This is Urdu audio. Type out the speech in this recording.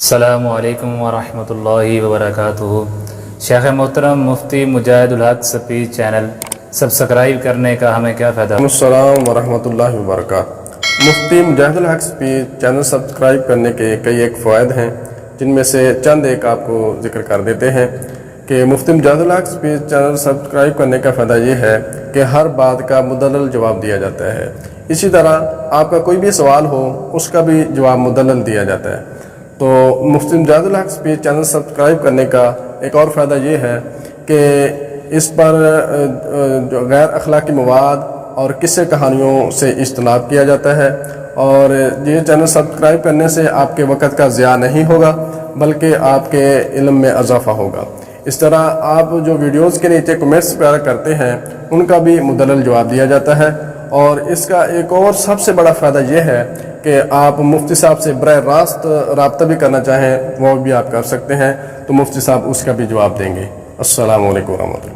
السلام علیکم ورحمۃ اللہ وبرکاتہ۔ شیخ محترم مفتی مجاہد الحق سپیچ چینل سبسکرائب کرنے کا ہمیں کیا فائدہ؟ السلام ورحمۃ اللہ وبرکاتہ۔ مفتی مجاہد الحق سپیچ چینل سبسکرائب کرنے کے کئی ایک فوائد ہیں، جن میں سے چند ایک آپ کو ذکر کر دیتے ہیں کہ مفتی مجاہد الحق سپیچ چینل سبسکرائب کرنے کا فائدہ یہ ہے کہ ہر بات کا مدلل جواب دیا جاتا ہے۔ اسی طرح آپ کا کوئی بھی سوال ہو اس کا بھی جواب مدلل دیا جاتا ہے۔ تو مفتی مجاہد الحق سپیچ چینل سبسکرائب کرنے کا ایک اور فائدہ یہ ہے کہ اس پر جو غیر اخلاقی مواد اور قصے کہانیوں سے اجتناب کیا جاتا ہے، اور یہ چینل سبسکرائب کرنے سے آپ کے وقت کا ضیاع نہیں ہوگا بلکہ آپ کے علم میں اضافہ ہوگا۔ اس طرح آپ جو ویڈیوز کے نیچے کمنٹس پیدا کرتے ہیں ان کا بھی مدلل جواب دیا جاتا ہے۔ اور اس کا ایک اور سب سے بڑا فائدہ یہ ہے کہ آپ مفتی صاحب سے براہ راست رابطہ بھی کرنا چاہیں وہ بھی آپ کر سکتے ہیں، تو مفتی صاحب اس کا بھی جواب دیں گے۔ السلام علیکم ورحمۃ اللہ۔